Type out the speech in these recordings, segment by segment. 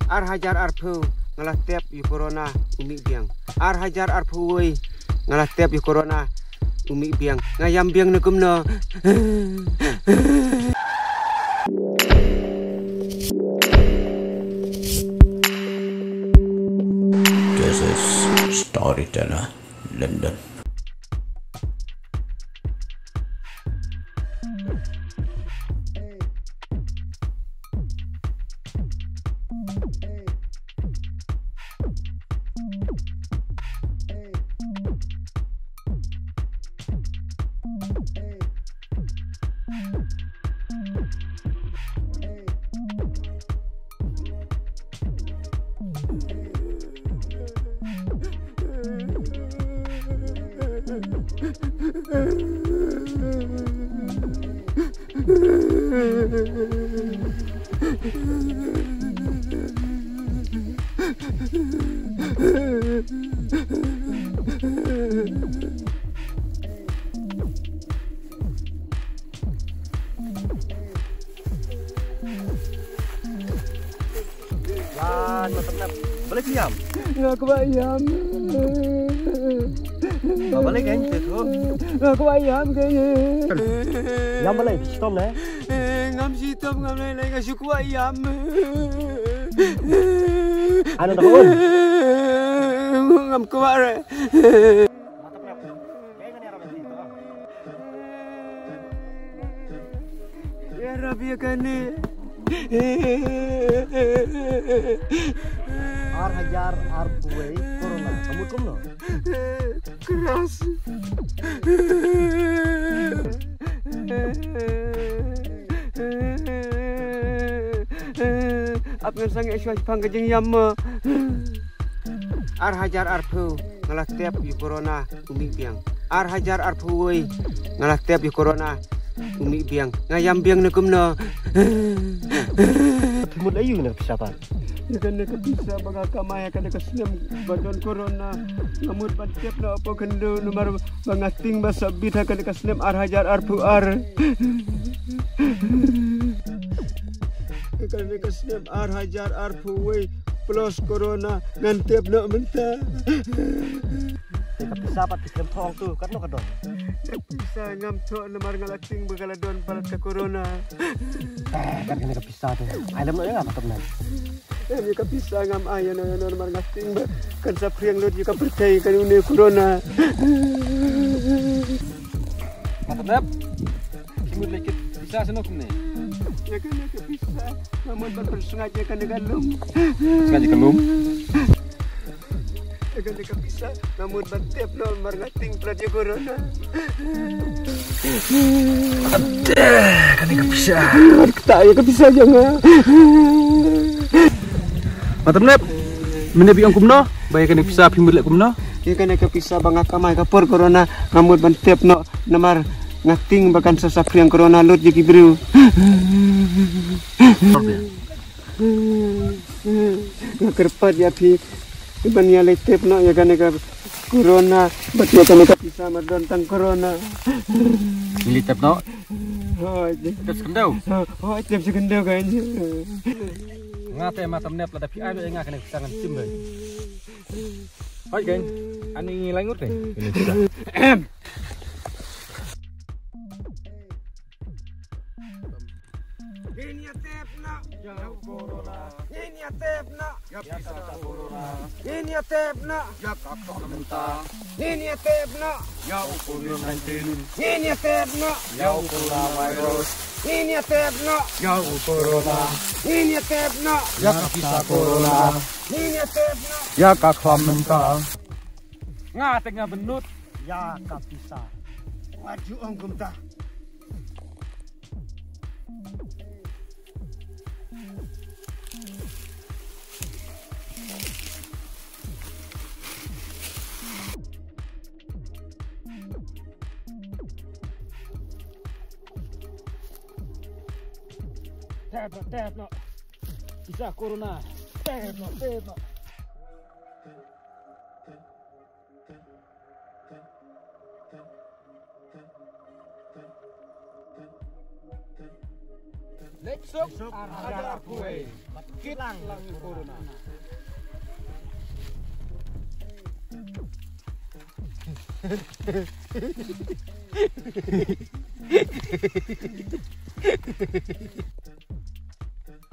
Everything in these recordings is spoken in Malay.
Ar hajar arpu ngalah tiap yu corona umi biang. Ar hajar arpu woi ngalah tiap yu corona umi biang. Ngayam biang nukumno. This is Storyteller London. Yan, maternap. Balik diam. Aku bayam. Balik kan itu. Aku bayam kayaknya. Yang balik stop nih. Ngam sitom ngam lele ngasuk bayam. Ano takon? Ngam kuare. Maternap. Kaya nga nira dito. Ya Rabbi kane. Ar hajar ar buai corona. Kamu kum no? Keras. Apngan sang eswaj panggajeng yamma. Ar hajar arpu ngalah tiap yu corona umi biang. Ar hajar arpu woi ngalah tiap yu corona umi biang. Ngayam biang nukumno. Timur layu na pisapan. Kan nak bisa bagakamaya kan nak senam badon corona ngamut bantep na apa kendo nomor bangating basa bita kan nak senam ar hajar arpu ar. Kan nak senam ar hajar arpu wei plus corona ngantep nak mentah. Tika pisapat dikrem tong tu kan no kadon. Bisa ngam tok nomor ngalating bagaladon balat ke corona. Kan kena pisah tu. Alam no ya maternap. Ini kan bisa ngam ayah na nomor ngating kan sa priang lot juga percaya kan ini corona. Maternap. Simut lekit bisa senok ni. Ya kan nak bisa namun bersengaja kan galum. Sengaja kelum. Ya kan nak bisa namun bantep nomor ngating praja corona. Kan ni bisa. Tak ya kan bisa jangan. Maternap. Menebi ang kumno. Bayar kan ni bisa pimut lek kumno. Ya kan nak bisa bangakamay kapur corona namun bantep no nomor ngating bahkan sasapri yang corona lut jadi bro. Kerpat ya pi iban ya letep no ya kan ka corona betul kan ka bisa madon tang corona. Militep no. Oh, Terus kendau. oh tep sekendau kan. Ngate maternap la tapi ayo ngak kena pisangan simbe. Hai kan. Ani langut ni. Ini sudah. Ini tep no. Ya corona. Ini tep no. Ya corona. Ini tep no. Ya mentah. Ini tep no. Ya COVID-19. Ini tep no. Ya coronavirus. Ini tep no. Ya corona. Ini tep no. Ya bisa corona. Ini tep no. Ya kaklam mentah. Ngate benut. Ya kapisa. Waju ongkum ta. Tep no. Bisa corona. Tep no. Besok hajar arpuwe. Kilang corona.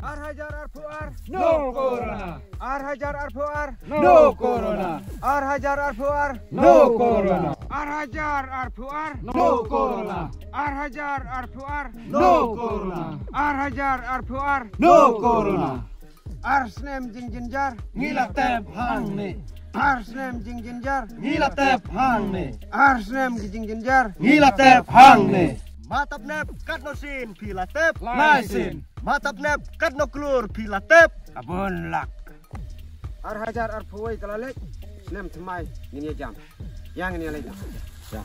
Ar hajar arpuar. No corona. Ar hajar arpuar. No corona. Ar hajar arpuar. No corona. Ar hajar arpuar. No corona. Ar hajar arpuar. No corona. Ar hajar arpuar. No corona. Ar snem jing jinjar. Ngila tep hang ni. Ar snem jing jinjar. Ngila tep hang ni. Ar snem jing jinjar. Ngila tep hang ni. Matap nep kat no sin pila tep laisin. Matap nep kat no klur pila tep Abon lak. Ar hajar arpuai kalalek. Snem temai ini jam. Yang ini lagi. Ya.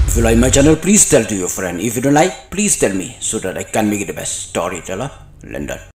If you like my channel, please tell to your friend. If you don't like, please tell me so that I can make it the best storyteller, London.